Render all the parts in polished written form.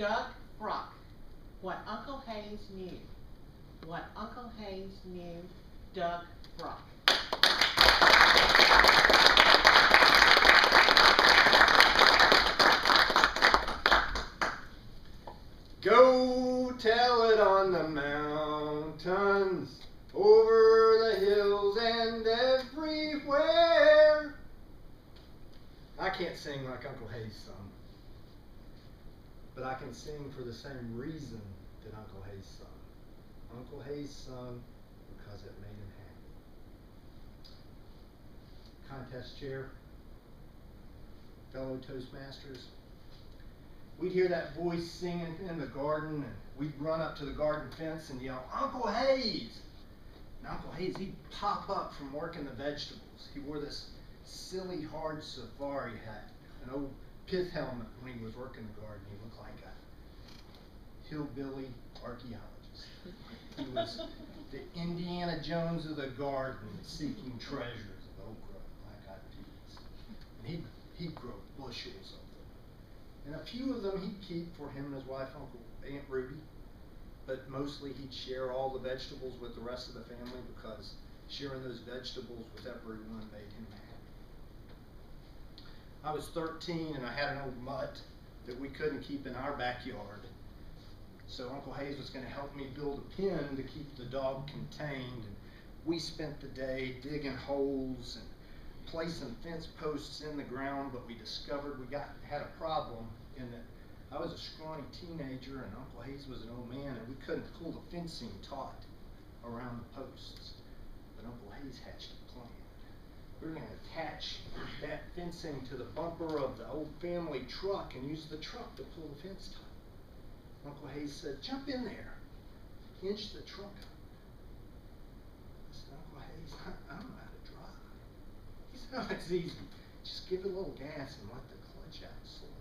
Doug Bruck. What Uncle Hayes knew. What Uncle Hayes knew. Doug Bruck. Go tell it on the mountains, over the hills and everywhere. I can't sing like Uncle Hayes sung, but I can sing for the same reason that Uncle Hayes sung. Uncle Hayes sung because it made him happy. Contest chair, fellow Toastmasters, we'd hear that voice singing in the garden, and we'd run up to the garden fence and yell, "Uncle Hayes!" And Uncle Hayes, he'd pop up from working the vegetables. He wore this silly, hard safari hat, an old pith helmet when he was working the garden. He looked like a hillbilly archaeologist. He was the Indiana Jones of the garden, seeking treasures of okra, black-eyed peas. And he'd grow bushels of them. And a few of them he'd keep for him and his wife, Aunt Ruby. But mostly he'd share all the vegetables with the rest of the family, because sharing those vegetables with everyone made him happy. I was 13 and I had an old mutt that we couldn't keep in our backyard. So Uncle Hayes was going to help me build a pen to keep the dog contained. And we spent the day digging holes and placing fence posts in the ground, but we discovered we had a problem in that I was a scrawny teenager and Uncle Hayes was an old man, and we couldn't pull the fencing taut around the posts. But Uncle Hayes hatched a plan. We were going to attach that fencing to the bumper of the old family truck and use the truck to pull the fence taut. Uncle Hayes said, "Jump in there, inch the truck up." I said, "Uncle Hayes, I don't know how to drive." He said, "Oh, it's easy. Just give it a little gas and let the clutch out slow."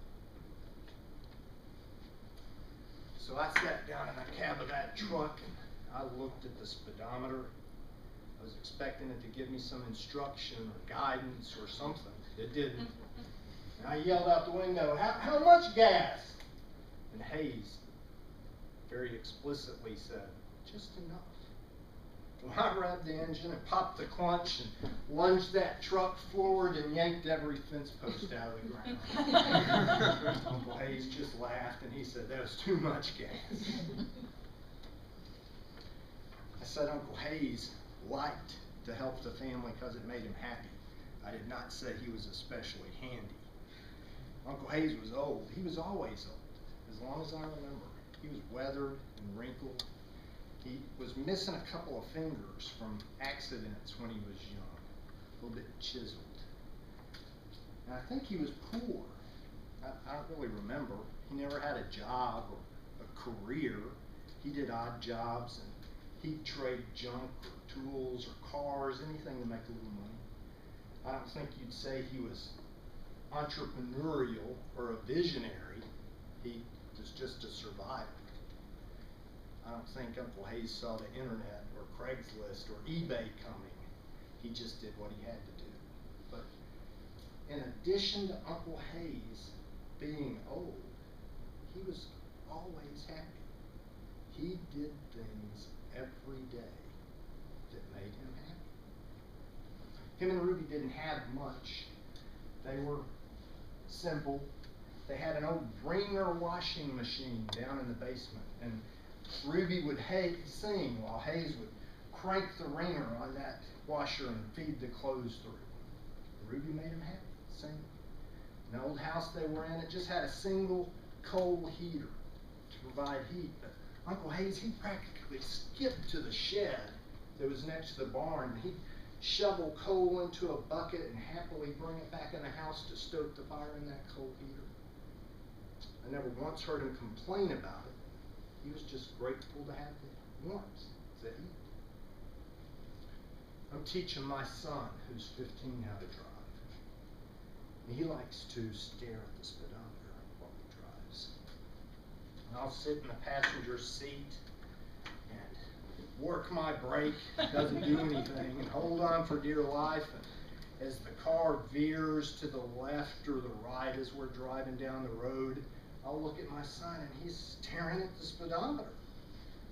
So I sat down in the cab of that truck and I looked at the speedometer. I was expecting it to give me some instruction or guidance or something. It didn't. And I yelled out the window, how much gas?" And Hayes very explicitly said, "Just enough." Well, I revved the engine and popped the clutch and lunged that truck forward and yanked every fence post out of the ground. Uncle Hayes just laughed and he said, "That was too much gas." I said Uncle Hayes liked to help the family because it made him happy. I did not say he was especially handy. Uncle Hayes was old. He was always old, as long as I remember. He was weathered and wrinkled. He was missing a couple of fingers from accidents when he was young, a little bit chiseled. And I think he was poor. I don't really remember. He never had a job or a career. He did odd jobs, and he'd trade junk or tools or cars, anything to make a little money. I don't think you'd say he was entrepreneurial or a visionary. He was just a survivor. I don't think Uncle Hayes saw the internet or Craigslist or eBay coming. He just did what he had to do. But in addition to Uncle Hayes being old, he was always happy. He did things every day that made him happy. Him and Ruby didn't have much. They were simple. They had an old Ringer washing machine down in the basement, and Ruby would sing while Hayes would crank the wringer on that washer and feed the clothes through. Ruby made him happy, singing. The old house they were in, it just had a single coal heater to provide heat. But Uncle Hayes, he practically skipped to the shed that was next to the barn. He'd shovel coal into a bucket and happily bring it back in the house to stoke the fire in that coal heater. I never once heard him complain about it. He was just grateful to have the warmth, the heat. I'm teaching my son, who's 15, how to drive. And he likes to stare at the speedometer while he drives. And I'll sit in the passenger seat and work my brake, doesn't do anything, and hold on for dear life. And as the car veers to the left or the right as we're driving down the road, I'll look at my son and he's staring at the speedometer.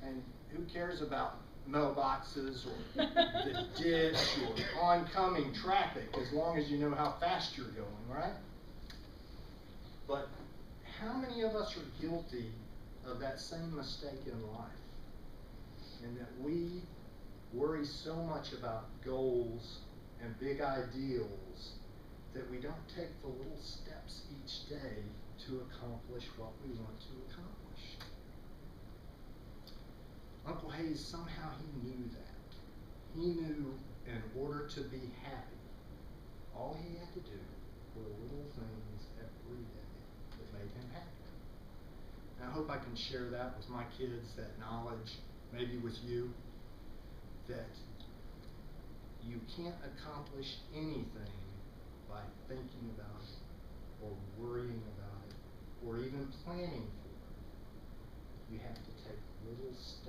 And who cares about mailboxes or the ditch or oncoming traffic as long as you know how fast you're going, right? But how many of us are guilty of that same mistake in life? And that we worry so much about goals and big ideals that we don't take the little steps each day to accomplish what we want to accomplish. Uncle Hayes, somehow he knew that. He knew in order to be happy, all he had to do were little things every day that made him happy. And I hope I can share that with my kids, that knowledge, maybe with you, that you can't accomplish anything by thinking about it, or worrying about it, or even planning for it. You have to take little steps